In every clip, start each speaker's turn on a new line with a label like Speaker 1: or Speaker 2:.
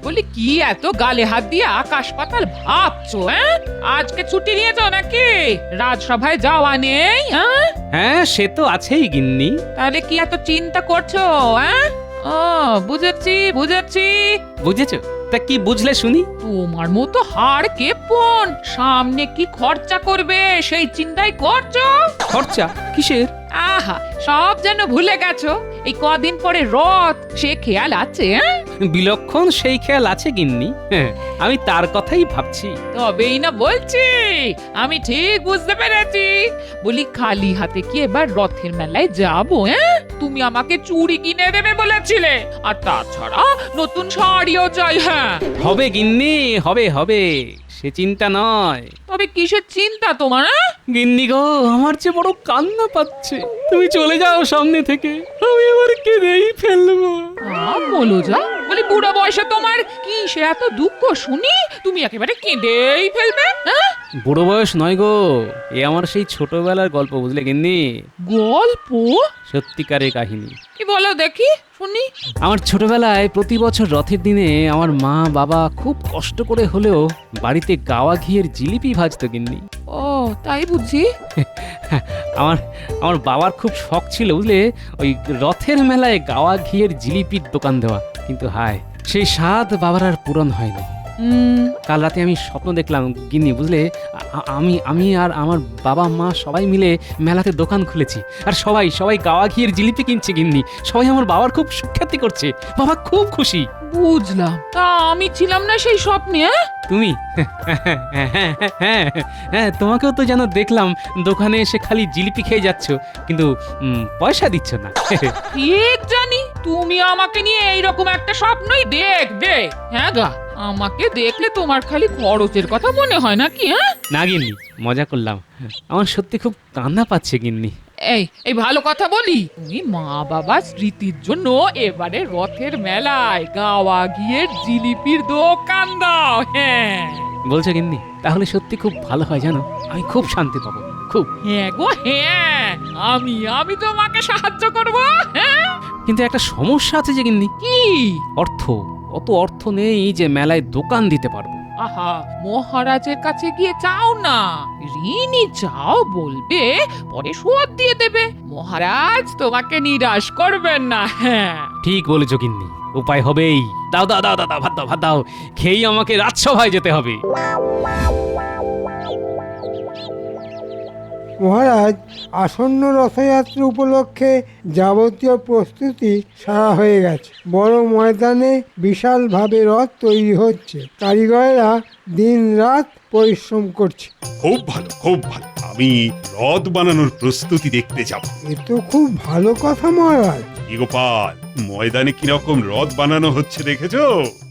Speaker 1: বলি কি এত গালে হাত দিয়ে আকাশ পাতাল ভাবছো? আজকে ছুটি নিয়েছো নাকি? রাজসভায় যাওয়া নেই?
Speaker 2: হ্যাঁ, সে তো আছেই গিন্নি।
Speaker 1: তাহলে কি এত চিন্তা করছো? ও বুঝেছি বুঝেছি।
Speaker 2: বুঝেছো? তা কি বুঝলে শুনি?
Speaker 1: তোমার মতো হাড় কেপন সামনে কি খরচা করবে সেই চিন্তাই করছো।
Speaker 2: খরচা কিসের?
Speaker 1: আহা, সব যেন ভুলে গেছো। এই কদিন পরে রথ, সে খেয়াল আছে?
Speaker 2: বিলক্ষণ সেই খেয়াল আছে গিন্নি। হ্যাঁ, আমি তার কথাই ভাবছি।
Speaker 1: তবেই না বলছি, আমি ঠিক বুঝতে পেরেছি। বলি খালি হাতে কি এবার রথের মেলায় যাবো? তুমি আমাকে চুড়ি কিনে দেবে বলেছিলে, আর তাছাড়া নতুন শাড়িও চাই। হ্যাঁ
Speaker 2: হবে গিন্নি, হবে হবে, সে চিন্তা নয়।
Speaker 1: তবে কিসের চিন্তা তোমার?
Speaker 2: গিন্নি গো, আমার যে বড় কান্না পাচ্ছে। তুমি চলে যাও সামনে থেকে, আমি এবার কেঁদেই ফেলবো।
Speaker 1: বলো যা। বলি বুড়ো বয়সে তোমার কি সে এত দুঃখ শুনি তুমি একেবারে কেঁদেই ফেলবে?
Speaker 2: বুড়ো বয়স নয় গো, এ আমার সেই ছোটবেলার গল্প, বুঝলে গিন্নি?
Speaker 1: গল্প?
Speaker 2: সত্যিকারের কাহিনী।
Speaker 1: কি বলো দেখি শুনি।
Speaker 2: আমার ছোটবেলায় প্রতি বছর রথের দিনে আমার মা বাবা খুব কষ্ট করে হলেও বাড়িতে গাওয়া ঘিয়ের জিলিপি ভাজতো গিন্নি।
Speaker 1: ও তাই বুঝি।
Speaker 2: আমার আমার বাবার খুব শখ ছিল, বুঝলে, ওই রথের মেলায় গাওয়া ঘিয়ের জিলিপির দোকান দেওয়া। কিন্তু হায়, সেই স্বাদ বাবার আর পূরণ হয়নি। কাল রাতে আমি স্বপ্ন দেখলাম গিন্নি, বুঝলে, আমি আর আমার বাবা মা সবাই মিলে মেলাতে দোকান খুলেছি, আর সবাই সবাই গাওয়া ঘিয়ের জিলিপি কিনছে গিন্নি। সবাই আমার বাবার খুব সুখ্যাতি করছে, বাবা খুব খুশি।
Speaker 1: বুঝলাম, তা আমি ছিলাম না সেই স্বপ্নে?
Speaker 2: তুমি? হ্যাঁ, তোমাকেও তো যেন দেখলাম দোকানে এসে খালি জিলিপি খেয়ে যাচ্ছ, কিন্তু পয়সা দিচ্ছ না।
Speaker 1: ঠিক জানি তুমি আমাকে নিয়ে এইরকম একটা স্বপ্নই দেখবে। হ্যাঁ গা, আমাকে দেখলে তোমার খালি খরচের কথা মনে হয় নাকি?
Speaker 2: না গিন্নি, মজা করলাম। আমার সত্যি খুব কান্না পাচ্ছে গিন্নি।
Speaker 1: এই ভালো কথা বলি, তুমি মা বাবা স্মৃতির জন্য এবারে রথের মেলায় গাওয়া ঘিয়ের জিলিপির দোকান দাও। হ্যাঁ
Speaker 2: বলছো গিন্নি? তাহলে সত্যি খুব ভালো হয়, জানো, আমি খুব শান্তি পাবো, খুব।
Speaker 1: হ্যাঁ গো হ্যাঁ, আমি তোমাকে সাহায্য করব। হ্যাঁ
Speaker 2: কিন্তু একটা সমস্যা আছে যে গিন্নি।
Speaker 1: কি?
Speaker 2: অর্থ। অত অর্থ নেই যে মেলায় দোকান দিতে পারবো।
Speaker 1: আহা, মহারাজের কাছে গিয়ে চাও না, ঋণী চাও, বলবে পরে শোধ দিয়ে দেবে। মহারাজ তোমাকে নিরাশ করবেন না। হ্যাঁ
Speaker 2: ঠিক বলেছো গিন্নি, উপায় হবেই। দাও দাও দাও দাও, ভাত দাও, ভাত দাও, খেয়েই আমাকে রাজসভায় যেতে হবে।
Speaker 3: মহারাজ, আসন্ন রথযাত্রা উপলক্ষে যাবতীয় প্রস্তুতি সারা হয়ে গেছে। বড় ময়দানে বিশালভাবে রথ তৈরি হচ্ছে, কারিগরেরা দিন রাত পরিশ্রম করছে।
Speaker 4: খুব ভালো, খুব ভালো। আমি রথ বানানোর প্রস্তুতি দেখতে যাব।
Speaker 3: এ তো খুব ভালো কথা মহারাজ।
Speaker 4: কি গোপাল, ময়দানে কিরকম রথ বানানো হচ্ছে দেখেছো?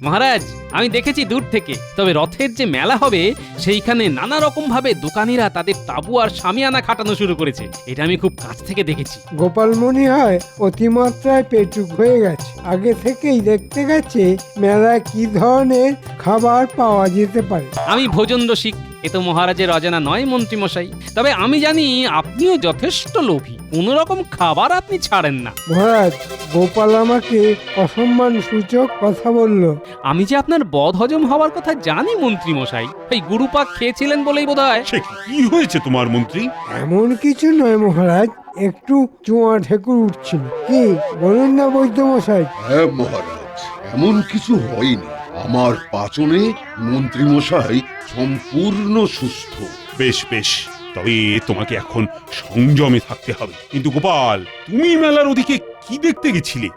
Speaker 2: মহারাজ, আমি দেখেছি দূর থেকে। তবে রথের যে মেলা হবে সেইখানে নানা রকম ভাবে দোকানিরা তাদের তাবু আর শামিয়ানা খাটানো শুরু করেছে, এটা আমি খুব কাছ থেকে দেখেছি।
Speaker 3: গোপাল মনে হয় অতিমাত্রায় পেটুক হয়ে গেছে। আগে থেকেই দেখতে গেছে মেলায় কি ধরনের খাবার পাওয়া যেতে পারে।
Speaker 2: আমি ভোজন রসিক, এ তো মহারাজের অজানা নয় মন্ত্রী মশাই। তবে আমি জানি আপনিও যথেষ্ট লোভী, কোন রকম খাবার আপনি ছাড়েন না।
Speaker 3: মহারাজ, গোপাল আমাকে অসম্মান সূচক কথা বলল।
Speaker 2: আমি যে আপনার বদ হজম হওয়ার কথা জানি মন্ত্রী মশাই, এই গুরুপাক খেয়েছিলেন বলেই বোধহয়।
Speaker 4: সে কি হয়েছে তোমার মন্ত্রী?
Speaker 3: এমন কিছু নয় মহারাজ, একটু চুয়া ঢেকুর উঠছিল। কি বলুন না বৈদ্য মশাই?
Speaker 5: হ্যাঁ মহারাজ, এমন কিছু হয়নি। আমার পাচনে মন্ত্রী মশাই সম্পূর্ণ সুস্থ।
Speaker 4: বেশ বেশ, তবে তোমাকে এখন সংযমে থাকতে হবে। কিন্তু গোপাল, তুমি মেলার ওদিকে কি দেখতে গেছিলে?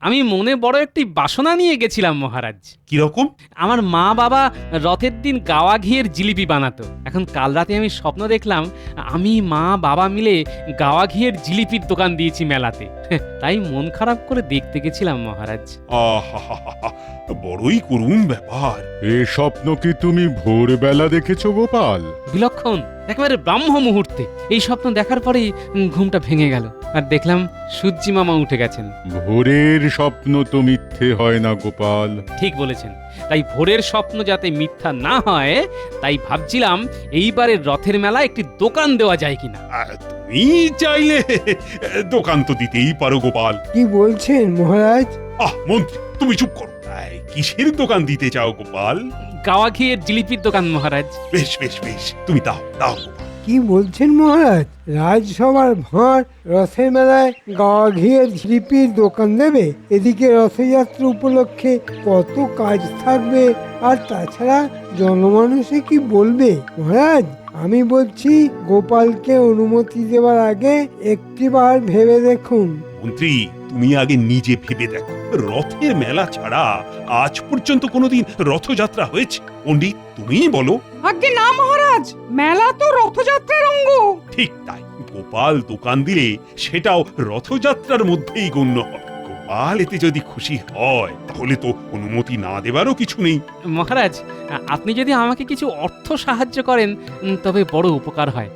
Speaker 2: আমি মনে বড় একটি বাসনা নিয়ে গেছিলাম মহারাজ।
Speaker 4: কিরকম?
Speaker 2: আমার মা বাবা রথের দিন গাওয়া ঘিয়ের জিলিপি বানাতো। এখন কাল রাতে আমি স্বপ্ন দেখলাম আমি মা বাবা মিলে গাওয়া ঘিয়ের জিলিপির দোকান দিয়েছি মেলাতে। তাই মন খারাপ করে দেখতে গেছিলাম মহারাজ।
Speaker 4: আহা, বড়ই করুণ ব্যাপার।
Speaker 6: এ স্বপ্ন কি তুমি ভোরবেলা দেখেছো গোপাল?
Speaker 2: বিলক্ষণ, একেবারে ব্রাহ্ম মুহূর্তে। এই স্বপ্ন দেখার পরেই ঘুমটা ভেঙে গেল, আর দেখলাম সূর্যি মামা উঠে গেছেন।
Speaker 6: ভোরের স্বপ্ন তো মিথ্যে হয় না গোপাল।
Speaker 2: ঠিক বলেছেন। তাই ভোরের স্বপ্ন যাতে মিথ্যা না হয়, তাই ভাবছিলাম এইবারের রথের মেলা একটি দোকান দেওয়া যায় কিনা।
Speaker 4: তুমি চাইলে দোকান তো দিতেই পারো গোপাল।
Speaker 3: কি বলছেন মহারাজ?
Speaker 4: মন্ত্রী তুমি চুপ করো। কিসের দোকান দিতে চাও গোপাল?
Speaker 2: গাওয়া ঘিয়ের জিলিপির দোকান মহারাজ।
Speaker 4: বেশ বেশ বেশ, তুমি দাও দাও গোপাল।
Speaker 3: কি বলছেন মহারাজ? রাজসভার ভাঁড় রথের মেলায় গাওয়া ঘিয়ের ঝিলিপির দোকান দেবে? এদিকে রথযাত্রা উপলক্ষে কত কাজ থাকবে, আর তাছাড়া জনমানুষে কি বলবে? মহারাজ, আমি বলছি গোপালকে অনুমতি দেওয়ার আগে একটিবার ভেবে দেখুন।
Speaker 4: মন্ত্রী, তুমি আগে নিজে ভেবে দেখো, রথের মেলা ছাড়া আজ পর্যন্ত কোনোদিন রথযাত্রা হয়েছে? পণ্ডিত, তুমিই বলো।
Speaker 7: আগে না মহারাজ, মেলা তো রথযাত্রার অঙ্গ।
Speaker 4: ঠিক তাই, গোপাল দোকান দিলে সেটাও রথযাত্রার মধ্যেই গণ্য হবে। গোপাল এতে যদি খুশি হয় তাহলে তো অনুমতি না দেবারও কিছু নেই।
Speaker 2: মহারাজ, আপনি যদি আমাকে কিছু অর্থ সাহায্য করেন তবে বড় উপকার হয়।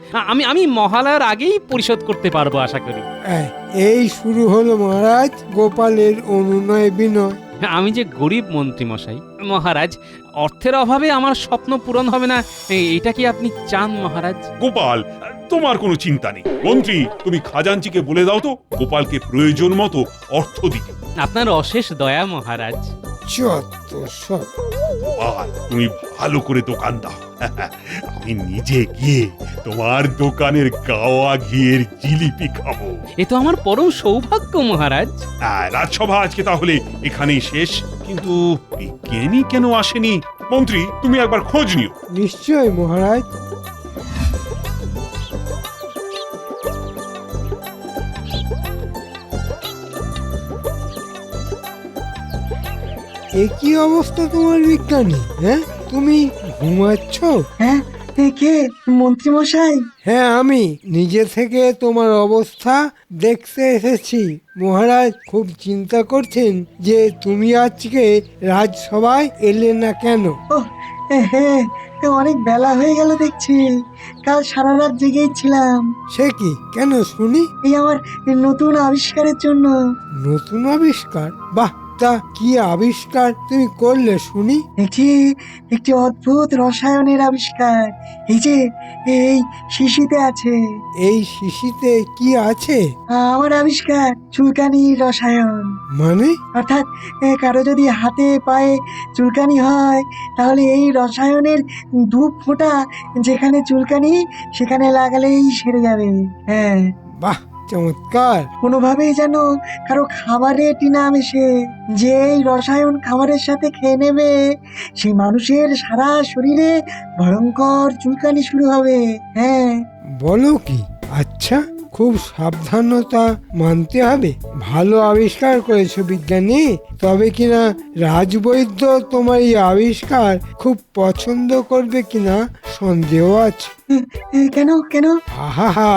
Speaker 2: আমি মহালয়ার আগেই পরিশোধ করতে পারবো আশা করি।
Speaker 3: এই শুরু হলো মহারাজ গোপালের অনুনয় বিনয়।
Speaker 2: আমি যে গরিব মন্ত্রী মশাই, মহারাজ অর্থের অভাবে আমার স্বপ্ন পূরণ হবে না, এটা কি আপনি চান মহারাজ?
Speaker 4: গোপাল, তোমার কোনো চিন্তা নেই। মন্ত্রী, তুমি খাজাঞ্চিকে বলে দাও তো গোপালকে প্রয়োজন মতো অর্থ দিতে।
Speaker 2: আপনার অশেষ দয়া মহারাজ।
Speaker 3: যত সব।
Speaker 4: গোপাল, তুমি ভালো করে দোকান দাও। আমি নিজে গিয়ে তোমার দোকানের গাওয়া ঘিয়ের জিলিপি খাবো।
Speaker 2: এ তো আমার পরম সৌভাগ্য মহারাজ।
Speaker 4: রাজসভা আজকে তাহলে এখানেই শেষ। কিন্তু বিজ্ঞানী কেন আসেনি? মন্ত্রী, তুমি একবার খোঁজ নিও।
Speaker 3: নিশ্চয় মহারাজ। একই অবস্থা তোমার বিজ্ঞানী? হ্যাঁ, তুমি ঘুমাচ্ছ?
Speaker 7: হ্যাঁ, কে মন্ত্রী মশাই?
Speaker 3: হ্যাঁ, আমি নিজে থেকে তোমার অবস্থা দেখতে এসেছি। মহারাজ খুব চিন্তা করছেন যে তুমি আজকে রাজসভায় এলে না কেন।
Speaker 7: ও হ্যাঁ, অনেক বেলা হয়ে গেল দেখছি। কাল সারা রাত জেগেই ছিলাম
Speaker 3: সে কি? কেন শুনি।
Speaker 7: এই আমার নতুন আবিষ্কারের জন্য।
Speaker 3: নতুন আবিষ্কার? বাহ, তা কি আবিষ্কার তুমি করলে শুনি?
Speaker 7: একটি অদ্ভুত রসায়নের আবিষ্কার। এই যে এই শিশিতে আছে।
Speaker 3: এই শিশিতে কি আছে?
Speaker 7: আমার আবিষ্কার চুলকানি রসায়ন।
Speaker 3: মানে?
Speaker 7: অর্থাৎ কারো যদি হাতে পায়ে চুলকানি হয় তাহলে এই রসায়নের ধূপ ফোঁটা যেখানে চুলকানি সেখানে লাগালেই সেরে যাবে। হ্যাঁ,
Speaker 3: বাহ, চমৎকার।
Speaker 7: কোনোভাবেই যেন কারো খাবারে টিনা মেশে, যে এই রসায়ন খাবারের সাথে খেয়ে নেবে সেই মানুষের সারা শরীরে ভয়ঙ্কর চুলকানি শুরু হবে। হ্যাঁ।
Speaker 3: বলো কি? আচ্ছা, খুব সাবধানতা মানতে হবে। ভালো আবিষ্কার করেছো বিজ্ঞানী। তবে কিনা রাজবৈদ্য তোমার এই আবিষ্কার খুব পছন্দ করবে কিনা সন্দেহ আছে।
Speaker 7: কেন কেন?
Speaker 3: আহা,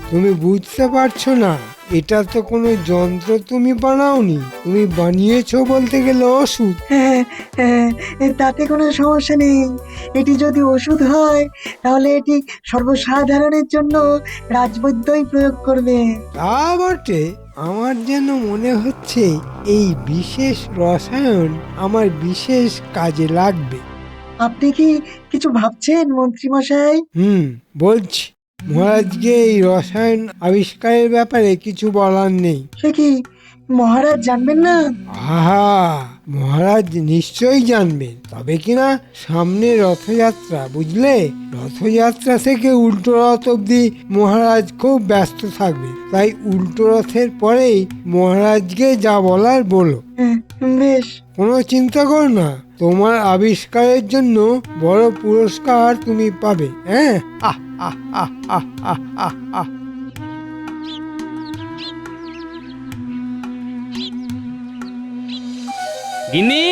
Speaker 3: তুমি বুঝতে পারছো না। এটা তো কোনো যন্ত্র তুমি বানাওনি, তুমি বানিয়েছো বলতে গেলে ওষুধ।
Speaker 7: তাতে কোনো সমস্যা নেই। এটি যদি ওষুধ হয় তাহলে এটি সর্বসাধারণের জন্য রাজবৈদ্যই প্রয়োগ করবে।
Speaker 3: তা বটে। আমার যেন মনে হচ্ছে এই বিশেষ রসায়ন আমার বিশেষ কাজে লাগবে।
Speaker 7: আপনি কি কিছু ভাবছেন মন্ত্রী মশাই?
Speaker 3: বলছি। মহারাজকে এই রসায়ন আবিষ্কারের ব্যাপারে কিছু বলার নেই।
Speaker 7: সে কি মহারাজ জানবেন না?
Speaker 3: আহা, মহারাজ নিশ্চয়ই জানবেন। তবে কিনা সামনে রথযাত্রা, বুঝলে? রথযাত্রা থেকে উল্টো রথ অব্দি মহারাজ খুব ব্যস্ত থাকবে। তাই উল্টো রথের পরেই মহারাজকে যা বলার বলো।
Speaker 7: বেশ।
Speaker 3: কোনো চিন্তা করো না, তোমার আবিষ্কারের জন্য বড় পুরস্কার তুমি পাবে। হ্যাঁ, আহ আহ আহ আহ আহ আহ আহ।
Speaker 2: গিন্নি,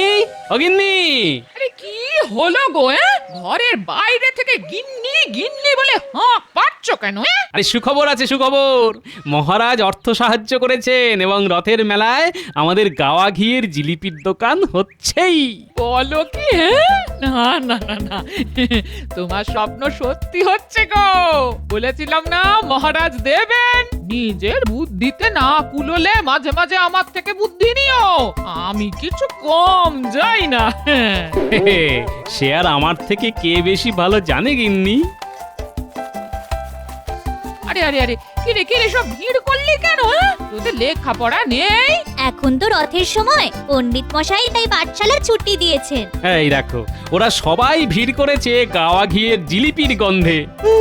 Speaker 2: ও গিন্নি।
Speaker 1: আরে কি হলো গো? ঘরের বাইরে থেকে গিন্নি গিন্নি বলে হাঁক পাচ্ছ কেন?
Speaker 2: আরে সুখবর আছে, সুখবর। মহারাজ অর্থ সাহায্য করেছেন এবং রথের মেলায় আমাদের গাওয়া ঘিয়ের জিলিপির দোকান হচ্ছেই।
Speaker 1: বলো কি? না না না না, তোমার স্বপ্ন সত্যি হচ্ছে গো। বলেছিলাম না মহারাজ দেবেন। নিজের বুদ্ধিতে না কুলোলে মাঝে মাঝে আমার থেকে বুদ্ধি নিও। আমি কিছু কম যাই না।
Speaker 2: সে আর আমার থেকে কে বেশি ভালো জানে গিন্নি?
Speaker 1: আরে আরে আরে আরে কিরে সব ভিড় করলি কেন? তোদের লেখাপড়া নেই?
Speaker 8: এখন তো রথের সময়, পণ্ডিত মশাই তাই পাঠশালা ছুটি দিয়েছেন।
Speaker 2: এই দেখো, ওরা সবাই ভিড় করেছে গাওয়া ঘিয়ের জিলিপির গন্ধে।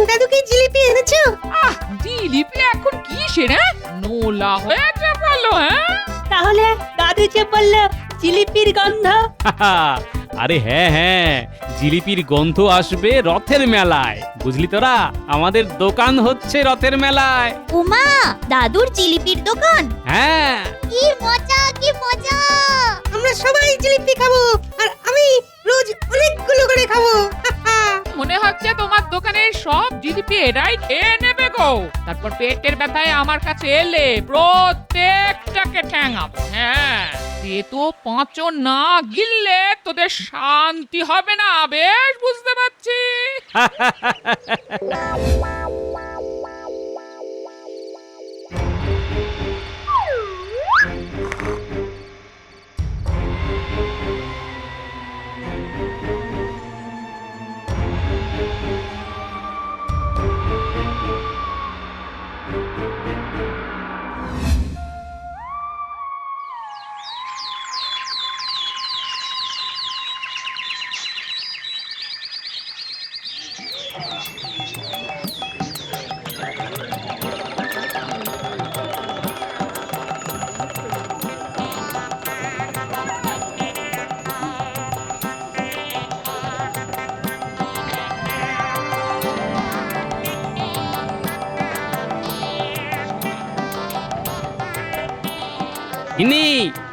Speaker 9: দাদু কি জিলিপি এনেছো?
Speaker 1: আহ, জিলিপি এখন কি সেরা নোলা হয়েছে বলো? হ্যাঁ
Speaker 9: তাহলে দাদু যে বললো জিলিপির গন্ধ।
Speaker 2: আরে হ্যাঁ, জিলিপির গন্ধ আসবে রথের মেলায়, বুঝলি তোরা? আমাদের দোকান হচ্ছে রথের মেলায়।
Speaker 8: উমা, দাদুর জিলিপির দোকান?
Speaker 2: হ্যাঁ।
Speaker 8: কি মজা, কি মজা!
Speaker 9: আমরা সবাই জিলিপি খাবো, আর আমি রোজ অনেকগুলো করে খাবো।
Speaker 1: মনে হচ্ছে তোমার দোকানের সব জিলিপি এরাই খেয়ে নেবে গো। তারপর পেটের ব্যথায় আমার কাছে এলে প্রত্যেকটাকে ঠ্যাঙাবো। হ্যাঁ, সে তো পাঁচও না গিললে তোদের শান্তি হবে না, বেশ বুঝতে পারছি।
Speaker 2: ইনি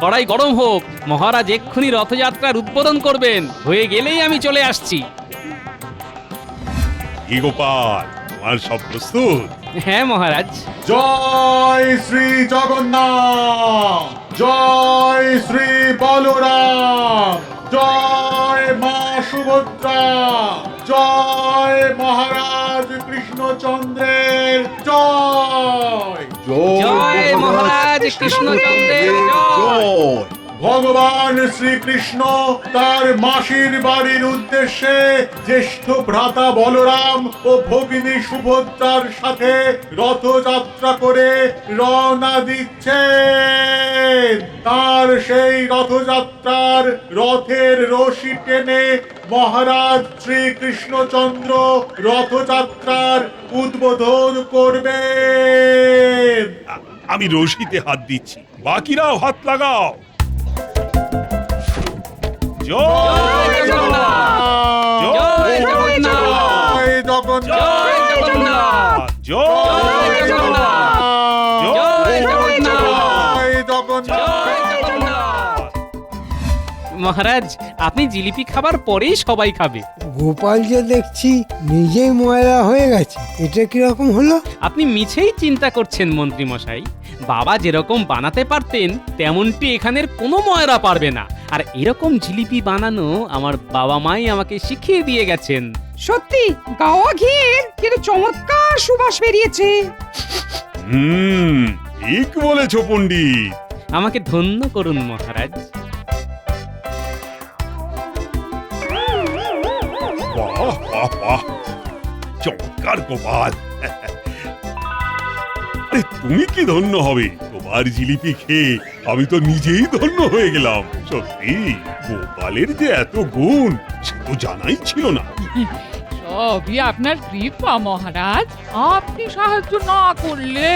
Speaker 2: কড়াই গরম হোক, মহারাজ এক্ষুনি রথযাত্রার উদ্বোধন করবেন, হয়ে গেলেই আমি চলে আসছি।
Speaker 4: কি গোপাল, তোমার সব প্রস্তুত?
Speaker 2: হ্যাঁ মহারাজ।
Speaker 6: জয় শ্রী জগন্নাথ, জয় শ্রী বলরাম, জয় মা সুভদ্রা, জয় মহারাজ কৃষ্ণচন্দ্রের জয়।
Speaker 2: জয় মহারাজ কৃষ্ণচন্দ্রের জয়।
Speaker 6: ভগবান শ্রীকৃষ্ণ তার মাসির বাড়ির উদ্দেশ্যে জ্যেষ্ঠ ভ্রাতা বলরাম ও ভগিনী সুভদ্রার সাথে রথযাত্রা করে রওনা দিচ্ছেন। তার সেই রথযাত্রার রথের রশি টেনে মহারাজ শ্রীকৃষ্ণচন্দ্র রথযাত্রার উদ্বোধন করবেন।
Speaker 4: আমি রশিতে হাত দিচ্ছি, বাকিরাও হাত লাগাও। জয় জগন্নাথ,
Speaker 2: জয় জগন্নাথ,
Speaker 6: জয় জগন্নাথ,
Speaker 2: জয় জগন্নাথ,
Speaker 4: জয় জগন্নাথ,
Speaker 2: জয় জগন্নাথ,
Speaker 6: জয় জগন্নাথ।
Speaker 2: মহারাজ, আপনি জিলিপি খাবার পরেই সবাই খাবে।
Speaker 3: গোপাল যে দেখছি নিজেই ময়লা হয়ে গেছে, এটা কিরকম হলো?
Speaker 2: আপনি মিছেই চিন্তা করছেন মন্ত্রী মশাই। বাবা যেরকম বানাতে পারতেন তেমনটি এখানের কোনো ময়রা পারবে না। আর এরকম জিলিপি বানানো আমার বাবা মাই আমাকে শিখিয়ে দিয়ে গেছেন।
Speaker 10: সত্যি গাওয়া ঘিয়ের কিন্তু চমৎকার সুবাস বেরিয়েছে।
Speaker 4: ঠিক বলেছো পণ্ডিত।
Speaker 2: আমাকে ধন্য করুন মহারাজ।
Speaker 4: বাহ বাহ বাহ, চমৎকার গোপাল। আরে তুমি কি ধন্য হবে, তোমার জিলিপি খেয়ে আমি তো নিজেই ধন্য হয়ে গেলাম। সত্যি গোপালের যে এত গুণ সে তো জানাই ছিল না।
Speaker 1: সবই আপনার কৃপা মহারাজ। আপনি সাহায্য না করলে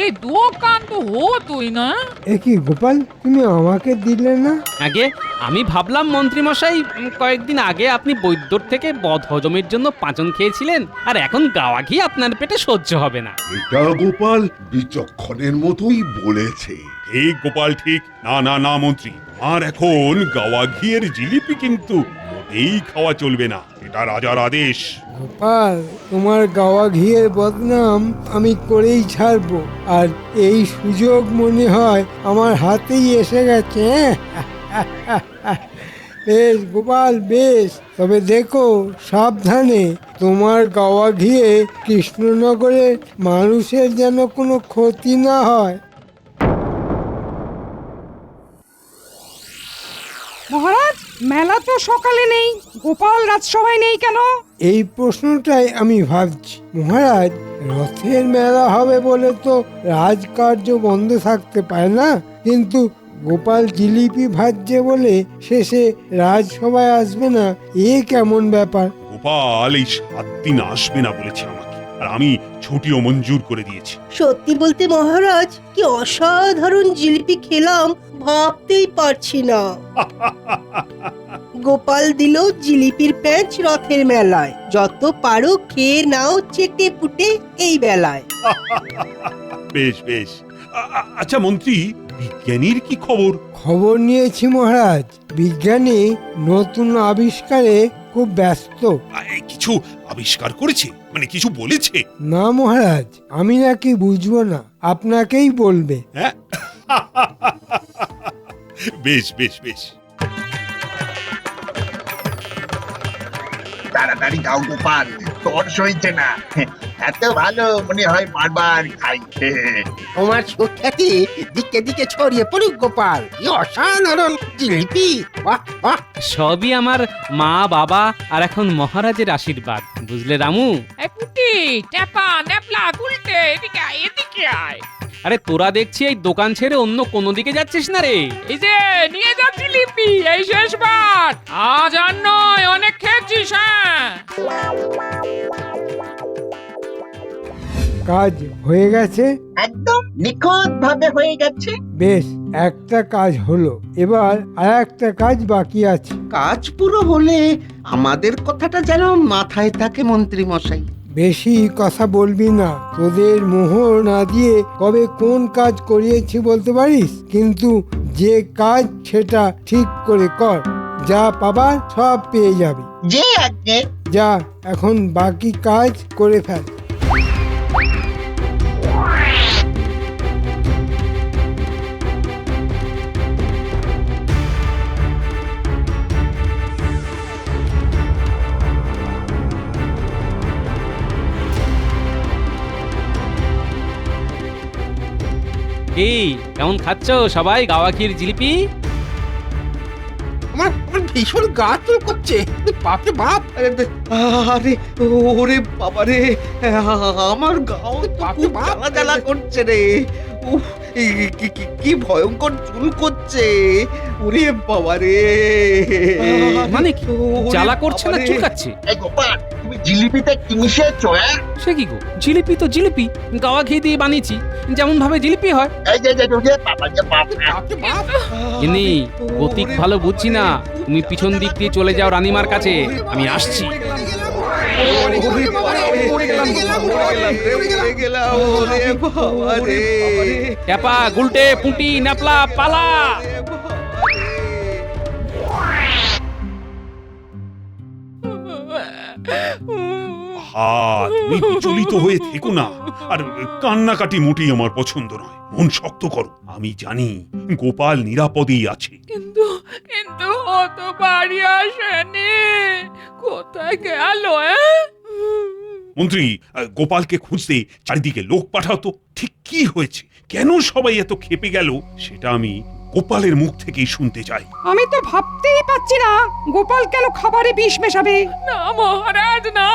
Speaker 1: এই দোকান তো হতোই না।
Speaker 3: এ কি গোপাল, তুমি আমাকে দিলে না?
Speaker 2: আগে আমি ভাবলাম মন্ত্রী মশাই কয়েকদিন আগে আপনি বৈদ্যর থেকে বদ হজমের জন্য পাঁচন খেয়েছিলেন, আর এখন গাওয়া ঘি আপনার পেটে সহ্য হবে না।
Speaker 5: এটা গোপাল বিচক্ষণের মতোই বলেছে।
Speaker 4: ঠিক গোপাল ঠিক। না না না মন্ত্রী, আর এখন গাওয়া ঘিয়ের জিলিপি কিন্তু মোটেই খাওয়া চলবে না, এটা রাজার আদেশ।
Speaker 3: গোপাল, তোমার গাওয়া ঘিয়ের বদনাম আমি করেই ছাড়বো, আর এই সুযোগ মনে হয় আমার হাতেই এসে গেছে। বেশ গোপাল বেশ, তবে দেখো সাবধানে, তোমার গাওয়া ঘিয়ে কৃষ্ণনগরের মানুষের যেন কোনো ক্ষতি না হয়।
Speaker 10: মহারাজ, মেলা তো সকালে নেই, গোপাল রাজসভায় নেই কেন?
Speaker 3: এই প্রশ্নটাই আমি ভাবছি। মহারাজ, রথের মেলা হবে বলে তো রাজকার্য বন্ধ থাকতে পারে না, কিন্তু গোপাল জিলিপি ভাজছে বলে শেষে রাজসভায় আসবে না, এ কেমন ব্যাপার?
Speaker 4: গোপাল এই 7 দিন আসবে না বলেছে আমাকে, আর আমি ছুটিও মঞ্জুর করে দিয়েছি।
Speaker 9: সত্যি বলতে মহারাজ, কি অসাধারণ জিলিপি খেলাম ভাবতেই পারছি না। গোপাল দিল জিলিপির প্যাঁচ রথের মেলায়, যত পারো খেয়ে নাও চেটে পুটে এই বেলায়।
Speaker 4: বেশ বেশ। আচ্ছা মন্ত্রী, বিজ্ঞানীর কি খবর?
Speaker 3: খবর নিয়েছি মহারাজ, বিজ্ঞানী নতুন আবিষ্কারে খুব ব্যস্ত।
Speaker 4: কিছু আবিষ্কার করেছে? মানে কিছু বলেছে?
Speaker 3: না মহারাজ, আমি নাকি বুঝবো না, আপনাকেই বলবে।
Speaker 4: হ্যাঁ, বেশ বেশ বেশ।
Speaker 11: তাড়াতাড়ি খাও গোপাল, তোর সইছে না। এত ভালো মনে হয় বারবার খাই।
Speaker 12: তোমার সুখ্যাতি দিকে দিকে ছড়িয়ে পড়ুক গোপাল, কি অসাধারণ জিলিপি! বাহ বাহ!
Speaker 2: সবই আমার মা, বাবা আর এখন মহারাজের আশীর্বাদ, বুঝলে রামু?
Speaker 1: এই পুটি, ট্যাপা, ন্যাপলা, গুলটে, এদিকে আয়, এদিকে আয়।
Speaker 2: আরে তোরা দেখছি এই দোকান ছেড়ে অন্য কোনো দিকে যাচ্ছিস না রে?
Speaker 1: এই যে নিয়ে যা জিলিপি, এই শেষবার। আজ আর নয়, অনেক খেয়েছিস। হ্যাঁ,
Speaker 3: কাজ হয়ে গেছে?
Speaker 11: একদম নিখুঁত ভাবে হয়ে গেছে।
Speaker 3: বেশ, একটা কাজ হলো, এবার আর একটা কাজ বাকি আছে।
Speaker 12: কাজ পুরো হলে আমাদের কথাটা যেন মাথায় থাকে মন্ত্রী মশাই।
Speaker 3: বেশি কথা বলবি না, তোদের মোহর না দিয়ে কবে কোন কাজ করিয়েছি বলতে পারিস, কিন্তু যে কাজ সেটা ঠিক করে কর, যা পাবার সব পেয়ে যাবি।
Speaker 11: যে আগে
Speaker 3: যা, এখন বাকি কাজ করে ফেল।
Speaker 2: এই কেমন খাচ্ছ সবাই গাওয়া ক্ষীর জিলিপি?
Speaker 12: আমার ভীষণ গা চুল করছে, বাপরে বাপ! আরে ওরে বাবা রে, আমার গাও খুব জ্বালা জ্বালা করছে রে। উফ, কি ভয়ঙ্কর চুল করছে! ওরে বাবা রে!
Speaker 2: মানে কি জ্বালা করছে না চুলকাচ্ছে?
Speaker 11: এই গোপাল, তুমি জিলিপিতে কি মিশিয়েছো?
Speaker 2: সে কি গো, জিলিপি তো জিলিপি, গাওয়া ঘি দিয়ে বানিয়েছি, যেমন ভাবে জিলিপি হয়।
Speaker 11: এই যে বাবা, যে বাপ!
Speaker 2: ইনি গতিক ভালো বুঝছি না, তুমি পিছন দিক দিয়ে চলে যাও রানীমার কাছে, আমি আসছি। ট্যাপা, গুলটে, পুঁটি, ন্যাপলা, পালা!
Speaker 4: তুমি বিচলিত হয়ে থেকো না, আর কান্নাকাটি মোটেই আমার পছন্দ নয়। মন শক্ত করো, আমি জানি গোপাল নিরাপদেই আছে।
Speaker 1: কিন্তু কিন্তু ও তো বাড়ি আসেনি, কোথায় গেল?
Speaker 4: মন্ত্রী, গোপালকে খুঁজতে চারিদিকে লোক পাঠাও তো। ঠিক কি হয়েছে, কেন সবাই এত ক্ষেপে গেল, সেটা আমি গোপালের মুখ থেকেই শুনতে চাই।
Speaker 10: আমি তো ভাবতেই পাচ্ছি না গোপাল কেন খাবারে বিষ মেশাবে।
Speaker 1: না মহারাজ, না,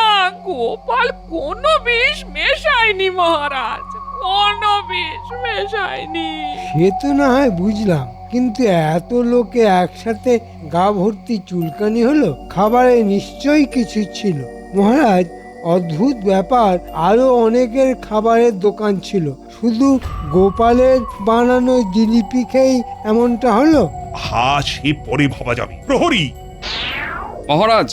Speaker 1: গোপাল কোনো বিষ মেশায়নি মহারাজ, কোনো বিষ মেশায়নি।
Speaker 3: সে তো না হয় বুঝলাম, কিন্তু এত লোকে একসাথে গা ভর্তি চুলকানি হলো, খাবারে নিশ্চয়ই কিছু ছিল। মহারাজ, অদ্ভুত ব্যাপার, আরো অনেকের খাবারের দোকান ছিল, শুধু গোপালের বানানো জিলিপি খেয়েই এমনটা হলো?
Speaker 4: সে পরে ভাবা যাবে। প্রহরী
Speaker 6: মহারাজ,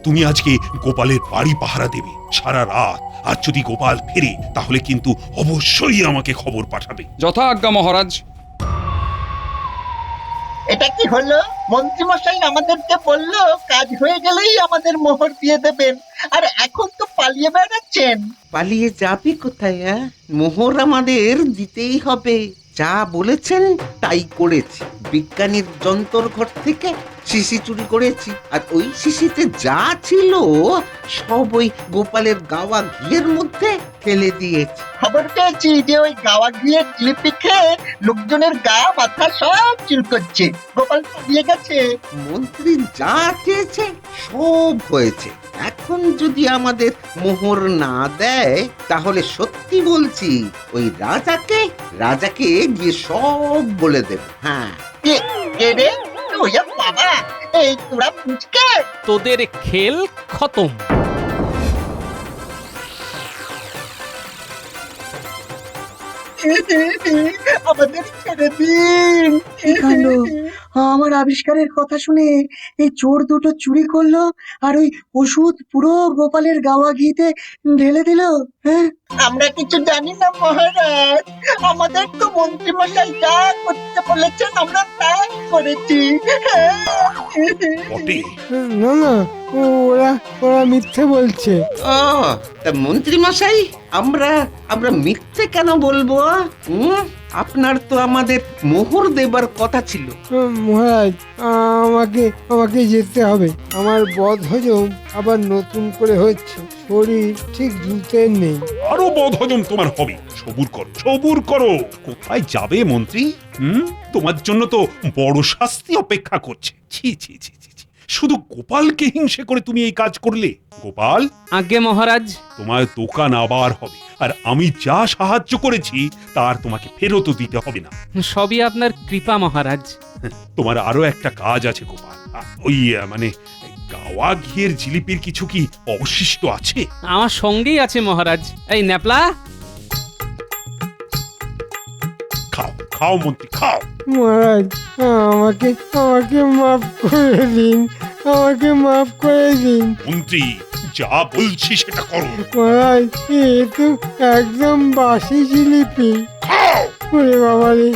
Speaker 4: তুমি আজকে গোপালের বাড়ি পাহারা দেবে সারা রাত, আর যদি গোপাল ফেরে তাহলে কিন্তু অবশ্যই আমাকে খবর পাঠাবে।
Speaker 6: যথা আজ্ঞা মহারাজ।
Speaker 11: এটা কি হলো? মন্ত্রী মশাই আমাদেরকে বললো কাজ হয়ে গেলেই আমাদের মোহর দিয়ে দেবেন, আর এখন তো পালিয়ে বেড়াচ্ছেন।
Speaker 12: পালিয়ে যাবি কোথায়? মোহর আমাদের দিতেই হবে। যা বলেছেন তাই করেছি। বিজ্ঞানীর যন্তর ঘর থেকে শিশি চুরি করেছি, আর ওই শিশিতে যা ছিল সব ওই গোপালের গাওয়া ঘিয়ের মধ্যে ফেলে দিয়েছি।
Speaker 11: খবর পেয়েছি যে ওই গাওয়া ঘিয়ের জিলিপি খেয়ে লোকজনের গা মাথা সব চুলকোচ্ছে। গোপাল পালিয়ে গেছে।
Speaker 12: মন্ত্রী যা চেয়েছে সব হয়েছে। এখন যদি আমাদের মোহর না দেয় তাহলে সত্যি বলছি ওই রাজাকে গিয়ে সব বলে দেব। হ্যাঁ,
Speaker 11: কে রে? ওয়া বাবা, এই তোরা পুচকে
Speaker 2: তোদের খেল খতম।
Speaker 11: আমাদের ছেড়ে দিন।
Speaker 7: কি কাণ্ড! আমার আবিষ্কারের কথা শুনে এই চোর দুটো চুরি করলো আর ওই ওষুধ পুরো গোপালের গাওয়া ঘিতে ঢেলে দিল। হ্যাঁ,
Speaker 11: আমরা কিছু জানি না মহারাজ, আমাদের তো মন্ত্রী মশাই যা করতে বলেছেন আমরা তাই করেছি।
Speaker 4: বটে,
Speaker 3: না না, ওরা ওরা মিথ্যে বলছে।
Speaker 12: ও তা মন্ত্রী মশাই, আমরা মিথ্যে কেন বলবো? আপনার তো আমাদের মোহর দেবার কথা ছিল।
Speaker 3: মহারাজ, আমাকে যেতে হবে। আমার বদহজম আবার নতুন করে হচ্ছে, শরীর ঠিক জুতের নেই।
Speaker 4: আরো বদহজম তোমার হবে। সবুর করো। কোথায় যাবে মন্ত্রী? তোমার জন্য তো বড় শাস্তি অপেক্ষা করছে। ছি ছি ছি ছি ছি। শুধু গোপালকে হিংসে করে তুমি এই কাজ করলে। গোপাল,
Speaker 2: আজ্ঞে মহারাজ।
Speaker 4: তোমার দোকান আবার হবে, আর আমি যা সাহায্য করেছি তার তোমাকে ফেরতও দিতে হবে না।
Speaker 2: সবই আপনার কৃপা মহারাজ।
Speaker 4: তোমার আরো একটা কাজ আছে গোপাল। ওই মানে গাওয়া ঘিয়ের জিলিপির কিছু কি অবশিষ্ট আছে?
Speaker 2: আমার সঙ্গেই আছে মহারাজ। এই ন্যাপলা,
Speaker 4: খাও মন্ত্রী, খাও।
Speaker 3: মহারাজ, আমাকে মাফ করে দিন, আমাকে মাফ করে দিন।
Speaker 4: মন্ত্রী, যা বলছি সেটা করো।
Speaker 3: মহারাজ, এ তো একদম বাসি জিলিপি। ওরে বাবা রে,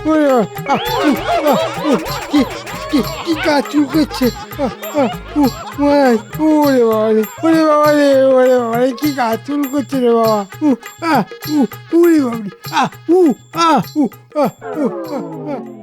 Speaker 3: ওরে কি কাচু করছে মহারাজ। ওরে বাবা রে, ওরে বাবা রে, ওরে বাবা রে, কি কাচুল করছে রে বাবা। ওরে বাবা রে,